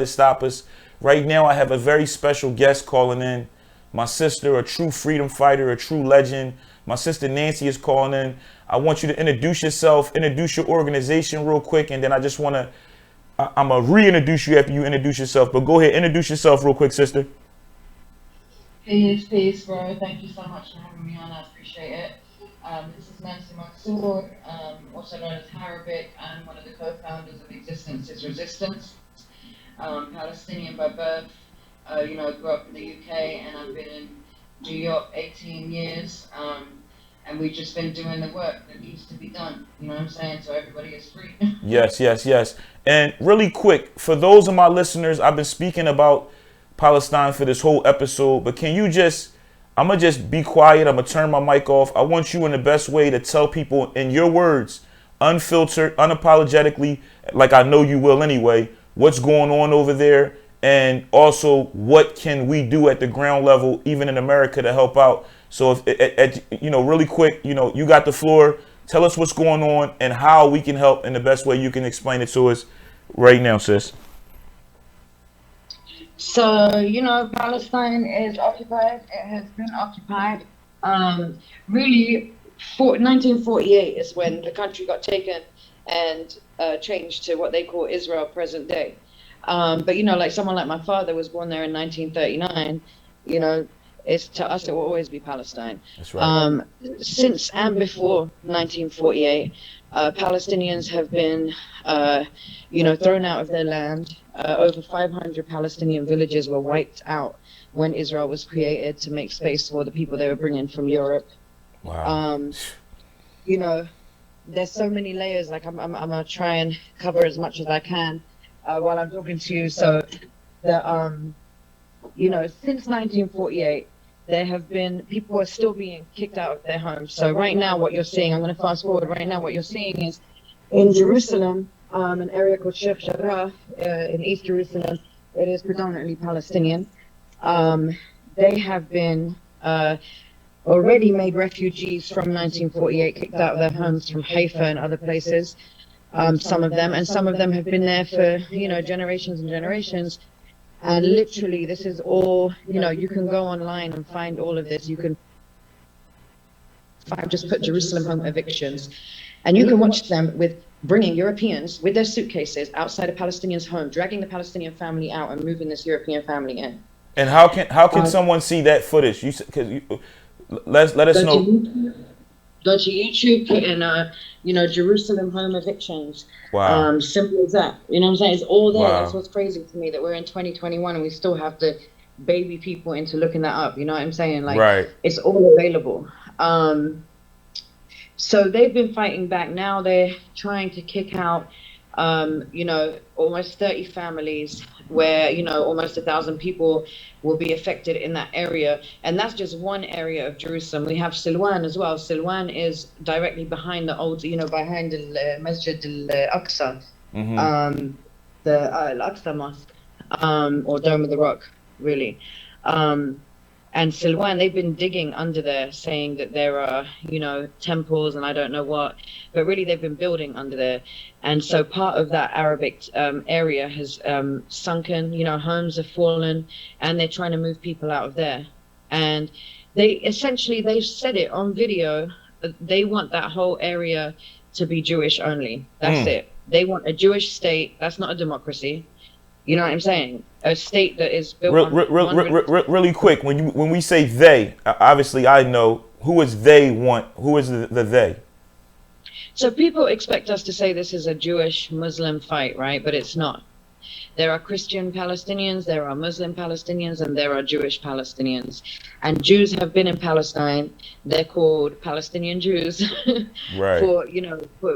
to stop us. Right now, I have a very special guest calling in. My sister, a true freedom fighter, a true legend. My sister Nancy is calling in. I want you to introduce yourself, introduce your organization real quick, and then I just want to, I'm going to reintroduce you after you introduce yourself. But go ahead, introduce yourself real quick, sister. Peace, bro. Thank you so much for having me on. I appreciate it. This is Nancy Mansour, also known as Arabic. I'm one of the co-founders of Existence is Resistance. Palestinian by birth. I grew up in the UK and I've been in New York 18 years. And we've just been doing the work that needs to be done. You know what I'm saying? So everybody is free. Yes, yes, yes. And really quick, for those of my listeners, I've been speaking about Palestine for this whole episode, but can you just, I'm going to just be quiet. I'm going to turn my mic off. I want you in the best way to tell people in your words, unfiltered, unapologetically, like I know you will anyway, what's going on over there. And also, what can we do at the ground level, even in America, to help out? So, really quick, you got the floor. Tell us what's going on and how we can help in the best way you can explain it to us right now, sis. So, Palestine is occupied. It has been occupied. Really, 1948 is when the country got taken and changed to what they call Israel present day. But, like someone like my father was born there in 1939, it's to us, it will always be Palestine. That's right. Since and before 1948, Palestinians have been, thrown out of their land. Over 500 Palestinian villages were wiped out when Israel was created to make space for the people they were bringing from Europe. Wow. There's so many layers. Like I'm gonna try and cover as much as I can while I'm talking to you. So, since 1948. There have been, people are still being kicked out of their homes. So right now what you're seeing, I'm going to fast forward, right now what you're seeing is in Jerusalem, an area called Sheikh Jarrah in East Jerusalem, it is predominantly Palestinian. They have been already made refugees from 1948, kicked out of their homes from Haifa and other places, some of them, and some of them have been there for, generations and generations. And literally, this is all, you can go online and find all of this. You can just put Jerusalem home evictions, and you can watch them with bringing Europeans with their suitcases outside a Palestinian's home, dragging the Palestinian family out and moving this European family in. And how can someone see that footage? Let us know. Go to YouTube, put in, Jerusalem home evictions. Wow. Simple as that. You know what I'm saying? It's all there. Wow. That's what's crazy to me, that we're in 2021 and we still have to baby people into looking that up. You know what I'm saying? Like, right. It's all available. So they've been fighting back. Now they're trying to kick out, almost 30 families where, almost 1,000 people will be affected in that area. And that's just one area of Jerusalem. We have Silwan as well. Silwan is directly behind the old, behind the Masjid al-Aqsa, the Al-Aqsa Mosque, or Dome of the Rock, really. And Silwan, they've been digging under there, saying that there are, temples and I don't know what, but really they've been building under there. And so part of that Arabic area has sunken, homes have fallen, and they're trying to move people out of there. And they've said it on video, they want that whole area to be Jewish only. That's it. They want a Jewish state. That's not a democracy. You know what I'm saying? A state that is built really quick. When we say they, obviously I know who is they want. Who is the they? So people expect us to say this is a Jewish-Muslim fight, right? But it's not. There are Christian Palestinians, there are Muslim Palestinians, and there are Jewish Palestinians. And Jews have been in Palestine. They're called Palestinian Jews right. for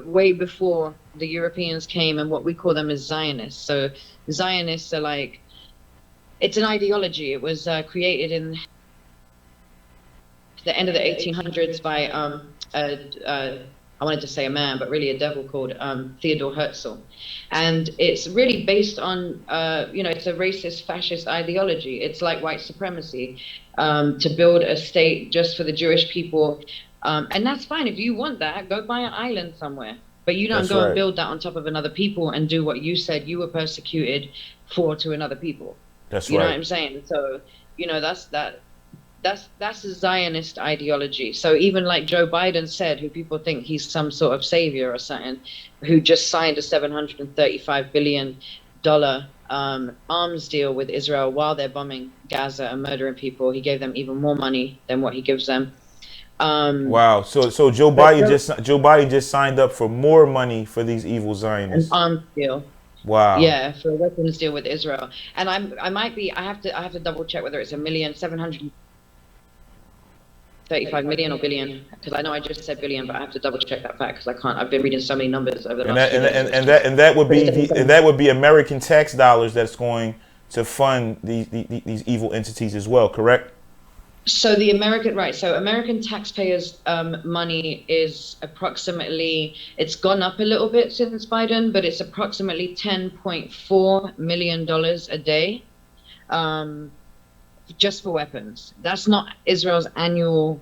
way before the Europeans came, and what we call them is Zionists. So Zionists are like, it's an ideology. It was created in the end of the 1800s by I wanted to say a man, but really a devil called Theodor Herzl. And it's really based on, it's a racist, fascist ideology. It's like white supremacy, to build a state just for the Jewish people. And that's fine. If you want that, go buy an island somewhere. But you don't That's go and right. build that on top of another people and do what you said you were persecuted for to another people. That's You know what right. I'm saying? So, that's a Zionist ideology. So even like Joe Biden said, who people think he's some sort of savior or something, who just signed a $735 billion arms deal with Israel while they're bombing Gaza and murdering people. He gave them even more money than what he gives them. Wow. So But Joe, Joe Biden just signed up for more money for these evil an Zionists. arms deal. Wow. Yeah, for a weapons deal with Israel. And I might be I have to double check whether it's 1,735 million or billion, because I know I just said billion, but I have to double check that fact because I can't. I've been reading so many numbers over the And last that few days. So it's just, and that would but it's be definitely and something. that would be American tax dollars that's going to fund these evil entities as well, correct? So the American, right, so American taxpayers' money is approximately, it's gone up a little bit since Biden, but it's approximately $10.4 million a day, um, just for weapons. That's not Israel's annual,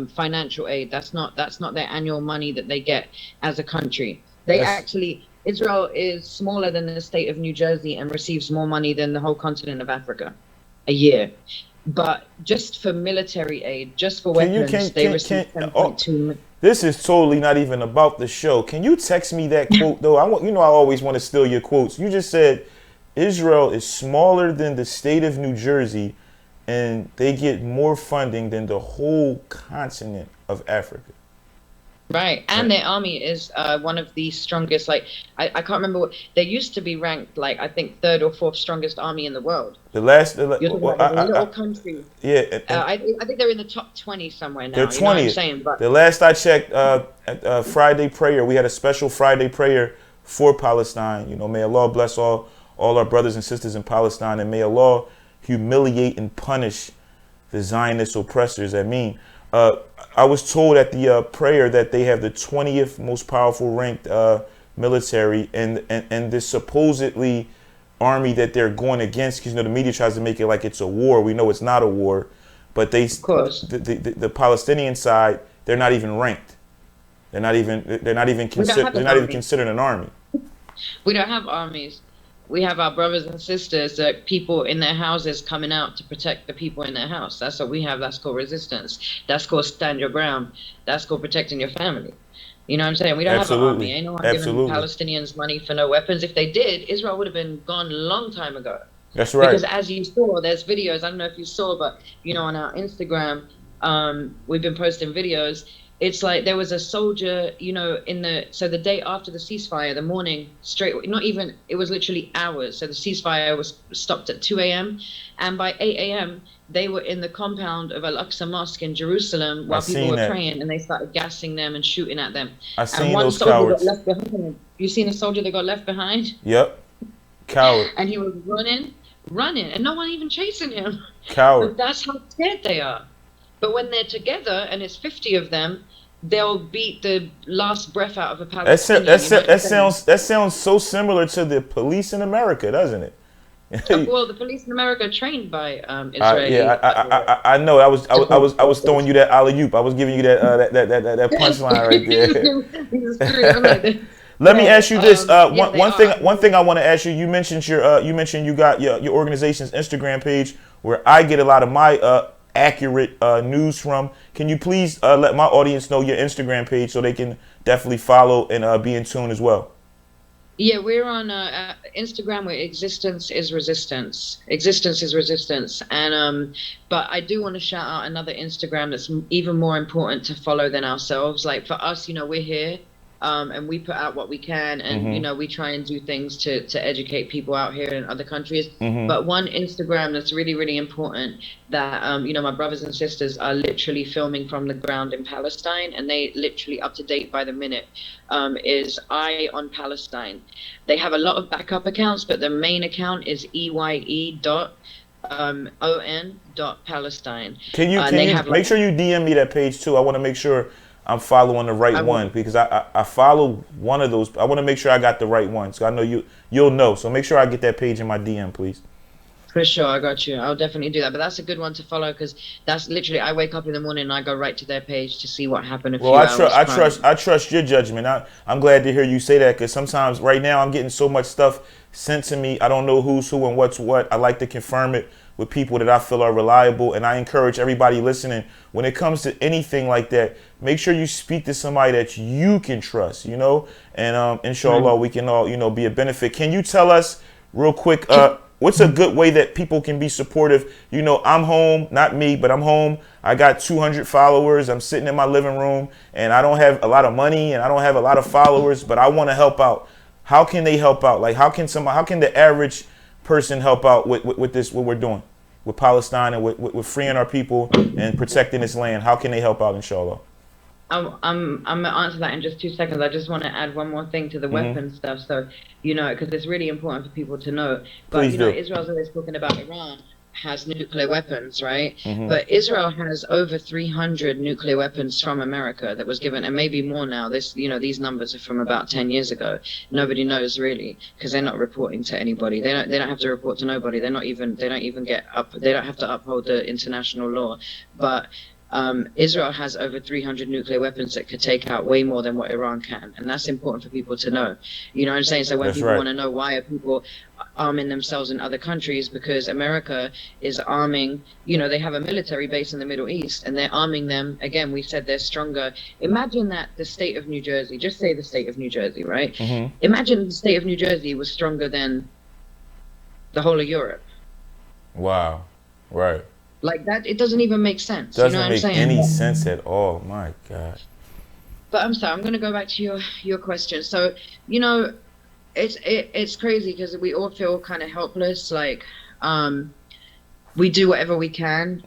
financial aid. That's not their annual money that they get as a country. They That's actually, Israel is smaller than the state of New Jersey and receives more money than the whole continent of Africa a year. But just for military aid, just for can you weapons, they receive oh, 10.2. this is totally not even about the show. Can you text me that quote though? I want I always want to steal your quotes. You just said Israel is smaller than the state of New Jersey and they get more funding than the whole continent of Africa. Right, Right. and their army is one of the strongest. Like I can't remember what they used to be ranked, like I think third or fourth strongest army in the world. The last You're talking well, about this little country. yeah, and I think they're in the top 20 somewhere they're now. You know what I'm 20th. saying? But The last I checked, at Friday prayer, we had a special Friday prayer for Palestine. May Allah bless all our brothers and sisters in Palestine, and may Allah humiliate and punish the Zionist oppressors. I was told at the prayer that they have the 20th most powerful ranked military, and this supposedly army that they're going against, because the media tries to make it like it's a war. We know it's not a war, but of course, the Palestinian side, they're not even ranked. we don't have They're an not even army. considered an army. We don't have armies. We have our brothers and sisters, people in their houses coming out to protect the people in their house. That's what we have. That's called resistance. That's called stand your ground. That's called protecting your family. You know what I'm saying? We don't have an army. Absolutely, Ain't no one giving absolutely. Palestinians money for no weapons. If they did, Israel would have been gone a long time ago. That's right. Because as you saw, there's videos. I don't know if you saw, but on our Instagram, we've been posting videos. It's like there was a soldier, so the day after the ceasefire, the morning straight, not even, it was literally hours. So the ceasefire was stopped at 2 a.m. And by 8 a.m., they were in the compound of Al-Aqsa Mosque in Jerusalem I while people seen were that. praying, and they started gassing them and shooting at them. I And seen one those soldier got cowards. left behind. You seen a soldier that got left behind? Yep, coward, And he was running, and no one even chasing him. coward. But that's how scared they are. But when they're together and it's 50 of them, they'll beat the last breath out of a Palestinian. You know what I'm saying? That sounds so similar to the police in America, doesn't it? Well, the police in America are trained by Yeah, Israeli I know. defense I was throwing forces. you that alley oop. I was giving you that punchline right there. Jesus Christ, I'm like, Let me ask you this. yeah, they are. One thing I want to ask you. You mentioned you got your organization's Instagram page where I get a lot of my accurate news from. Can you please let my audience know your Instagram page so they can definitely follow and be in tune as well? Yeah, we're on Instagram. Where existence is resistance. Existence is resistance, and but I do want to shout out another Instagram that's even more important to follow than ourselves. Like for us, we're here, and we put out what we can, and we try and do things to educate people out here in other countries. But one Instagram that's really really important that my brothers and sisters are literally filming from the ground in Palestine, and they literally up to date by the minute, is Eye on Palestine. They have a lot of backup accounts, but the main account is EYE.on.Palestine. And they have Make like, sure you DM me that page too? I want to make sure I'm following the right I one will. because I follow one of those. I want to make sure I got the right one. So I know you'll know. So make sure I get that page in my DM, please. For sure, I got you. I'll definitely do that. But that's a good one to follow because that's literally I wake up in the morning and I go right to their page to see what happened a Well, few hours prior. I trust your judgment. I'm glad to hear you say that because sometimes right now I'm getting so much stuff sent to me. I don't know who's who and what's what. I like to confirm it with people that I feel are reliable, and I encourage everybody listening when it comes to anything like that. Make sure you speak to somebody that you can trust. And inshallah we can all be a benefit. Can you tell us real quick? What's a good way that people can be supportive? I'm home, not me, but I'm home. I got 200 followers. I'm sitting in my living room and I don't have a lot of money and I don't have a lot of followers, but I want to help out. How can they help out? Like, how can the average person help out with this, what we're doing with Palestine and with freeing our people and protecting this land? How can they help out, inshallah? I'm gonna answer that in just 2 seconds. I just want to add one more thing to the weapon stuff. So, because it's really important for people to know. But Please do. Israel's always talking about Iran has nuclear weapons, right? But Israel has over 300 nuclear weapons from America that was given, and maybe more now. These numbers are from about 10 years ago. Nobody knows really because they're not reporting to anybody. They don't have to report to nobody. They don't even get up. They don't have to uphold the international law. But Israel has over 300 nuclear weapons that could take out way more than what Iran can, and that's important for people to know. You know what I'm saying? So when That's people right. want to know why are people arming themselves in other countries, because America is arming. They have a military base in the Middle East, and they're arming them. Again, we said they're stronger. Imagine that the state of New Jersey, just say the state of New Jersey, right? Imagine the state of New Jersey was stronger than the whole of Europe. Wow. Right. Like that, it doesn't even make sense. Doesn't you know what make I'm saying? any sense at all. My God. But I'm sorry, I'm gonna go back to your question. So, it's crazy because we all feel kind of helpless. Like, we do whatever we can.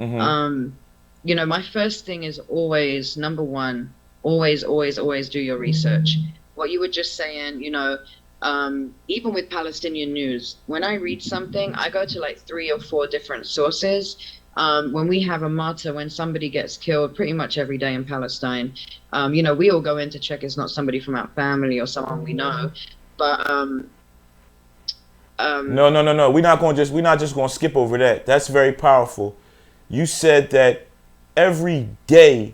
My first thing is always number one. Always do your research. What you were just saying, even with Palestinian news, when I read something, I go to like 3 or 4 different sources. When we have a martyr, when somebody gets killed pretty much every day in Palestine, we all go in to check it's not somebody from our family or someone we know. But No. We're not just going to skip over that. That's very powerful. You said that every day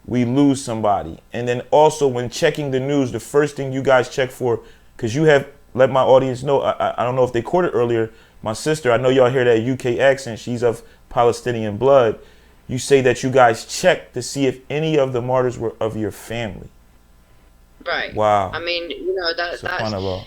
we lose somebody. And then also when checking the news, the first thing you guys check for, because you have let my audience know, I don't know if they caught it earlier, my sister, I know y'all hear that UK accent, she's of Palestinian blood. You say that you guys checked to see if any of the martyrs were of your family. Right. Wow. I mean, that's SubhanAllah.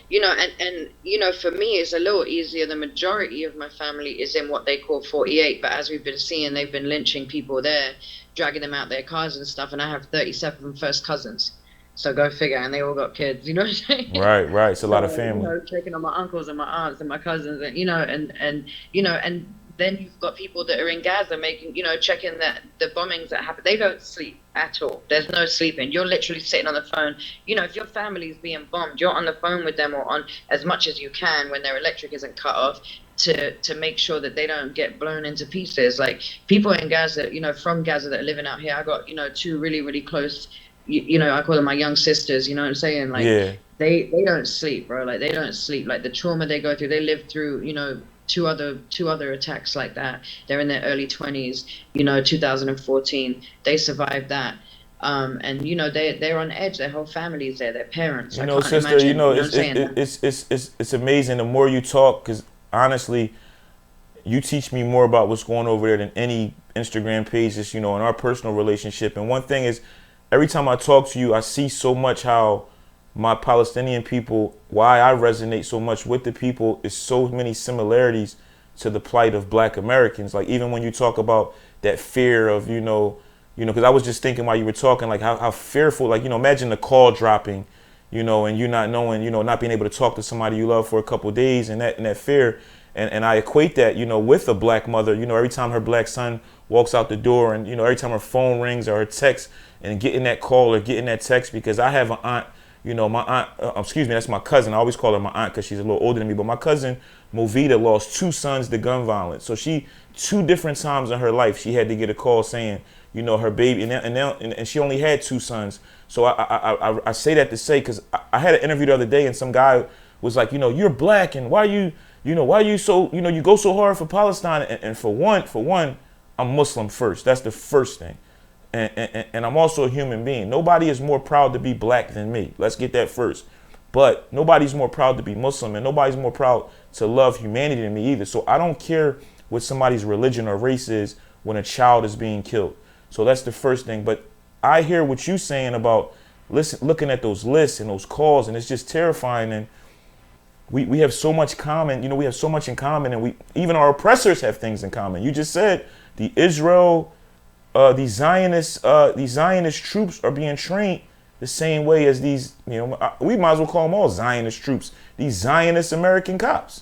and for me it's a little easier. The majority of my family is in what they call 48, but as we've been seeing, they've been lynching people there, dragging them out their cars and stuff, and I have 37 first cousins. So go figure, and they all got kids, you know what I'm saying? Right. It's a lot of family. Checking on my uncles and my aunts and my cousins, and and then you've got people that are in Gaza making, checking that the bombings that happen. They don't sleep at all. There's no sleeping. You're literally sitting on the phone. If your family is being bombed, you're on the phone with them or on as much as you can when their electric isn't cut off to make sure that they don't get blown into pieces. Like people in Gaza, from Gaza that are living out here. I got, 2 really, really close, I call them my young sisters, you know what I'm saying? Like they don't sleep, bro. Like they don't sleep. Like the trauma they go through, they live through, two other attacks like that. They're in their early 20s, 2014. They survived that. And they're on edge. Their whole family's there. Their parents. Sister, it's amazing. The more you talk, because honestly, you teach me more about what's going over there than any Instagram pages, in our personal relationship. And one thing is, every time I talk to you, I see so much how my Palestinian people, why I resonate so much with the people is so many similarities to the plight of Black Americans. Like even when you talk about that fear of, because I was just thinking while you were talking, like how fearful, like, imagine the call dropping, and you not knowing, not being able to talk to somebody you love for a couple of days and that fear. And I equate that, with a Black mother, every time her Black son walks out the door and, every time her phone rings or her text and getting that call or getting that text, because I have an aunt, my aunt, that's my cousin. I always call her my aunt because she's a little older than me. But my cousin, Movita, lost 2 sons to gun violence. So 2 different times in her life, she had to get a call saying, her baby, and she only had 2 sons. So I say that to say, because I had an interview the other day and some guy was like, you're Black and why you why you so, you go so hard for Palestine. And for one, I'm Muslim first. That's the first thing. And I'm also a human being. Nobody is more proud to be black than me. Let's get that first. But nobody's more proud to be Muslim, and nobody's more proud to love humanity than me either. So I don't care what somebody's religion or race is when a child is being killed. So that's the first thing. But I hear what you're saying about looking at those lists and those calls, and it's just terrifying. And we have so much common. We have so much in common, and even our oppressors have things in common. You just said the Israel, these Zionist troops are being trained the same way as these, we might as well call them all Zionist troops, these Zionist American cops.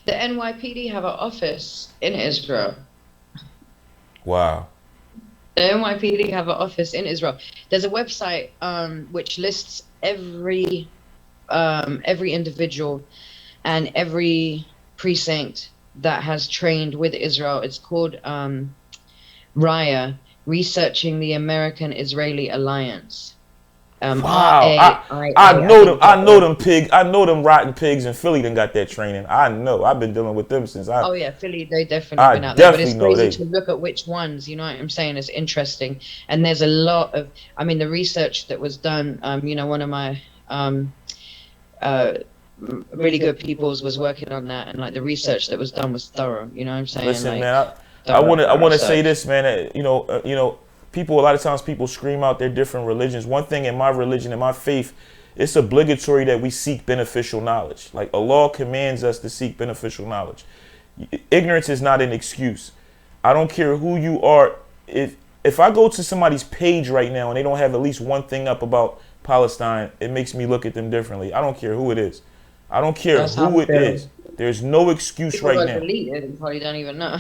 The NYPD have an office in Israel. Wow. The NYPD have an office in Israel. There's a website which lists every individual and every precinct that has trained with Israel. It's called RIA, Researching the American-Israeli Alliance. Wow, I know them. I know them pigs. I know them rotten pigs in Philly. Done got that training. I know. I've been dealing with them since I. Oh yeah, Philly. They definitely been out there. But it's crazy to look at which ones. You know what I'm saying? It's interesting, and there's a lot of. I mean, the research that was done. One of my really good peoples was working on that, and like the research that was done was thorough. You know what I'm saying? Listen, man. I want to say this, man. People, a lot of times people scream out their different religions. One thing in my religion, in my faith, it's obligatory that we seek beneficial knowledge. Like Allah commands us to seek beneficial knowledge. Ignorance is not an excuse. I don't care who you are. If I go to somebody's page right now and they don't have at least one thing up about Palestine, it makes me look at them differently. I don't care who it is. I don't care who it is. There's no excuse people right now. Deleted and probably don't even know.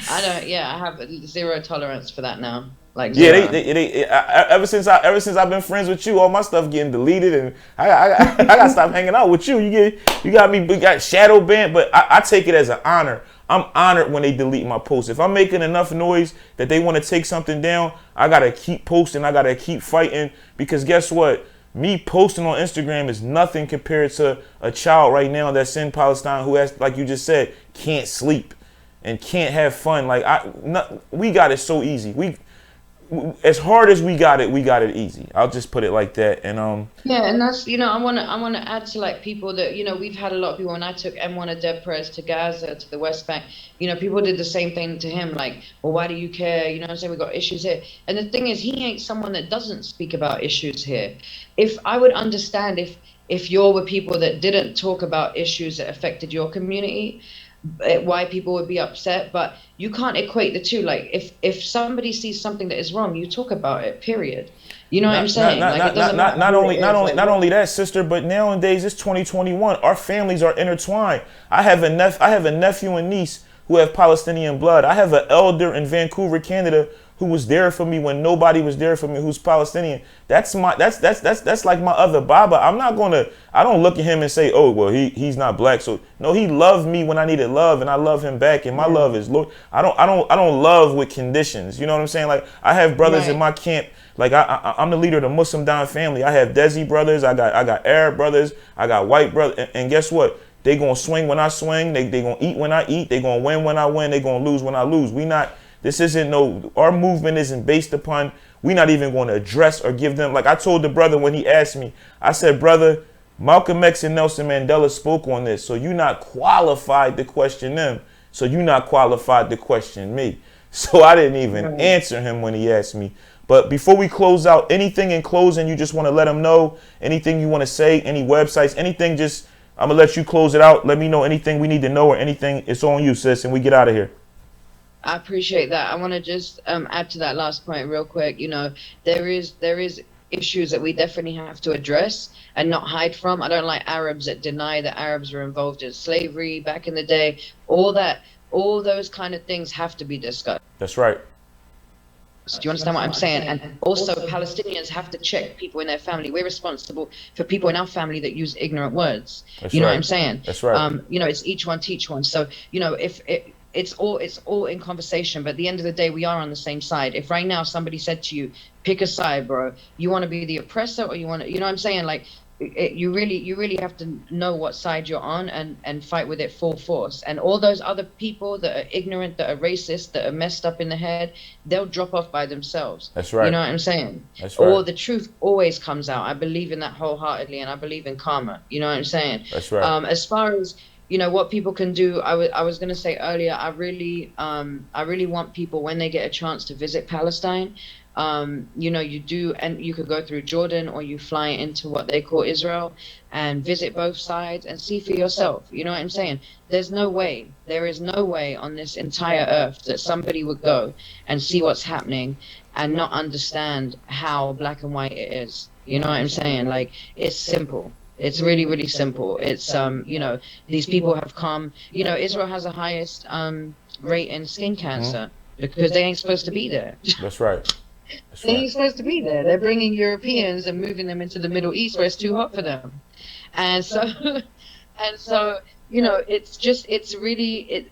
I don't. Yeah, I have zero tolerance for that now. Like zero. Ever since I've been friends with you, all my stuff getting deleted, and I gotta stop hanging out with you. You got shadow banned, but I take it as an honor. I'm honored when they delete my posts. If I'm making enough noise that they want to take something down, I gotta keep posting. I gotta keep fighting, because guess what? Me posting on Instagram is nothing compared to a child right now that's in Palestine who has, like you just said, can't sleep and can't have fun. We got it so easy. As hard as we got it easy. I'll just put it like that. And yeah, and that's I wanna add to like people that we've had a lot of people. When I took M1 Adepres to Gaza, to the West Bank, people did the same thing to him. Like, well, why do you care? You know what I'm saying? We got issues here. And the thing is, he ain't someone that doesn't speak about issues here. If I would understand if you're with people that didn't talk about issues that affected your community, why people would be upset, but you can't equate the two. Like if somebody sees something that is wrong, you talk about it, period. You know what I'm saying? Not only that, sister, but nowadays it's 2021. Our families are intertwined. I have a nephew and niece who have Palestinian blood. I have an elder in Vancouver, Canada, who was there for me when nobody was there for me, who's Palestinian. That's like my other Baba. I don't look at him and say, oh, well, he's not black. So no, he loved me when I needed love, and I love him back, and my love is Lord. I don't love with conditions. You know what I'm saying? Like, I have brothers in my camp. Like, I'm the leader of the Muslim Don family. I have Desi brothers, I got Arab brothers, I got white brothers, and guess what? They gonna swing when I swing, they gonna eat when I eat, they gonna win when I win, they gonna lose when I lose. Our movement isn't based upon, we're not even going to address or give them, like I told the brother when he asked me, I said, brother, Malcolm X and Nelson Mandela spoke on this, so you're not qualified to question them, so you're not qualified to question me. So I didn't even answer him when he asked me. But before we close out, anything in closing you just want to let them know, anything you want to say, any websites, anything, just, I'm going to let you close it out. Let me know anything we need to know or anything. It's on you, sis, and we get out of here. I appreciate that. I want to just add to that last point real quick. There is issues that we definitely have to address and not hide from. I don't like Arabs that deny that Arabs were involved in slavery back in the day. All those kind of things have to be discussed. That's right. Do you understand what I'm saying? And also, Palestinians have to check people in their family. We're responsible for people in our family that use ignorant words. That's you know right. what I'm saying? That's right. It's each one teach one. So, if it's all in conversation, but at the end of the day, we are on the same side. If right now somebody said to you, pick a side, bro, you want to be the oppressor or you want to, you know what I'm saying? Like, you really have to know what side you're on and fight with it full force. And all those other people that are ignorant, that are racist, that are messed up in the head, they'll drop off by themselves. That's right. You know what I'm saying? That's right. Or the truth always comes out. I believe in that wholeheartedly, and I believe in karma. You know what I'm saying? That's right. As far as what people can do, I was gonna say earlier, I really want people, when they get a chance to visit Palestine, you do, and you could go through Jordan, or you fly into what they call Israel and visit both sides and see for yourself. You know what I'm saying? There is no way on this entire earth that somebody would go and see what's happening and not understand how black and white it is. You know what I'm saying? Like, it's simple. It's really, really simple. It's, these people have come, Israel has the highest rate in skin cancer because they ain't supposed to be there. That's right. They ain't supposed to be there. They're bringing Europeans and moving them into the Middle East where it's too hot for them. And so,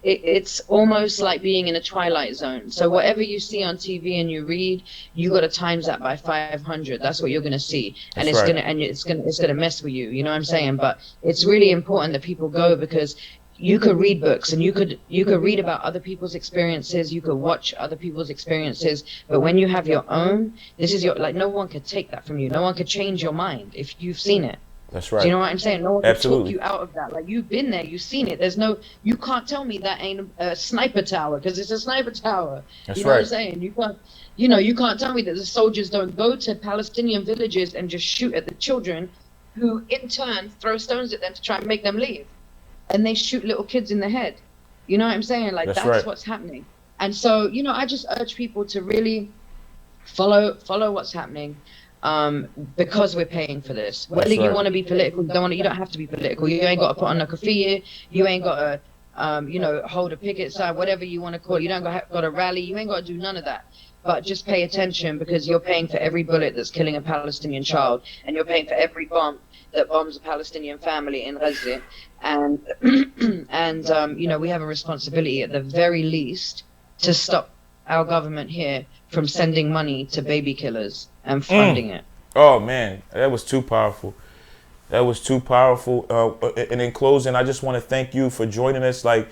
it's almost like being in a twilight zone. So whatever you see on TV and you read, you got to times that by 500. That's what you're going to see. And it's going to mess with you. You know what I'm saying? But it's really important that people go, because you could read books and you could read about other people's experiences, you could watch other people's experiences, but when you have your own, this is no one could take that from you. No one could change your mind if you've seen it. That's right. Do you know what I'm saying? No one Absolutely. can talk you out of that. Like, you've been there, you've seen it. You can't tell me that ain't a sniper tower, because it's a sniper tower. That's you know right. what I'm saying? You can't tell me that the soldiers don't go to Palestinian villages and just shoot at the children, who in turn throw stones at them to try and make them leave. And they shoot little kids in the head. You know what I'm saying? Like, that's right. What's happening. And so, I just urge people to really follow what's happening, because we're paying for this. Whether you want to be political, you don't have to be political. You ain't got to put on a keffiyeh. You ain't got to, hold a picket sign, whatever you want to call it. You don't got to rally. You ain't got to do none of that. But just pay attention, because you're paying for every bullet that's killing a Palestinian child, and you're paying for every bomb that bombs a Palestinian family in Gaza. And we have a responsibility, at the very least, to stop our government here from sending money to baby killers and funding it. Oh man, that was too powerful. That was too powerful. And in closing, I just want to thank you for joining us. Like,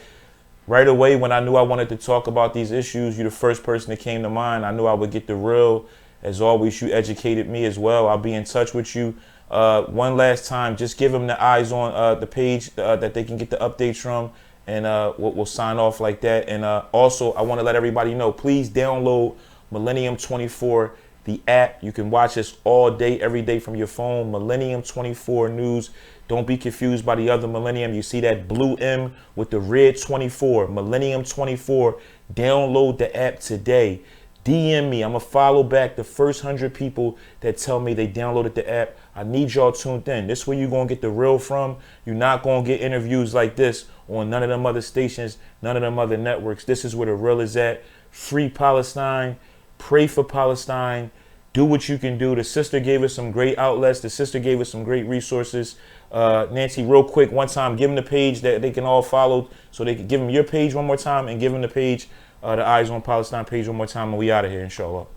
right away, when I knew I wanted to talk about these issues, you're the first person that came to mind. I knew I would get the real. As always, you educated me as well. I'll be in touch with you. One last time, just give them the eyes on the page that they can get the updates from, and we'll sign off like that. And also, I want to let everybody know, please download Millennium 24, the app. You can watch us all day, every day from your phone. Millennium 24 News. Don't be confused by the other Millennium. You see that blue M with the red 24, Millennium 24. Download the app today. DM me. I'm going to follow back the first 100 people that tell me they downloaded the app. I need y'all tuned in. This is where you're going to get the real from. You're not going to get interviews like this on none of them other stations, none of them other networks. This is where the real is at. Free Palestine. Pray for Palestine. Do what you can do. The sister gave us some great outlets. The sister gave us some great resources. Nancy, real quick, one time, give them the page that they can all follow, so they can give them your page one more time, and give them the page, the Eyes on Palestine page one more time, and we out of here, inshallah.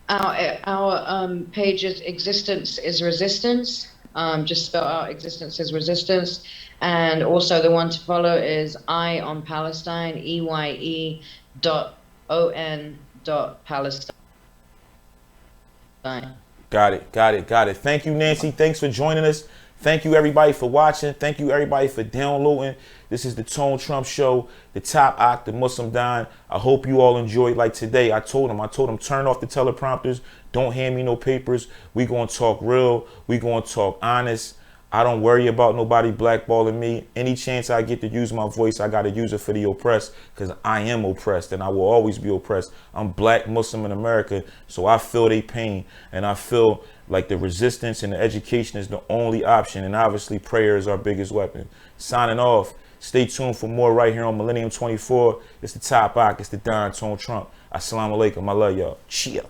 Our page is Existence is Resistance. Just spell out Existence is Resistance. And also the one to follow is Eye on Palestine, EYE.ON.Palestine. Got it. Thank you, Nancy. Thanks for joining us. Thank you, everybody, for watching. Thank you, everybody, for downloading. This is the Tone Trump Show, the Top Ock, the Muslim Don. I hope you all enjoyed. Like today, I told him, turn off the teleprompters. Don't hand me no papers. We going to talk real. We going to talk honest. I don't worry about nobody blackballing me. Any chance I get to use my voice, I got to use it for the oppressed, because I am oppressed and I will always be oppressed. I'm black Muslim in America, so I feel their pain, and I feel like the resistance and the education is the only option, and obviously prayer is our biggest weapon. Signing off. Stay tuned for more right here on Millennium 24. It's the Top Ock. It's the Don Tone Trump. Assalamu alaikum. I love y'all. Chill.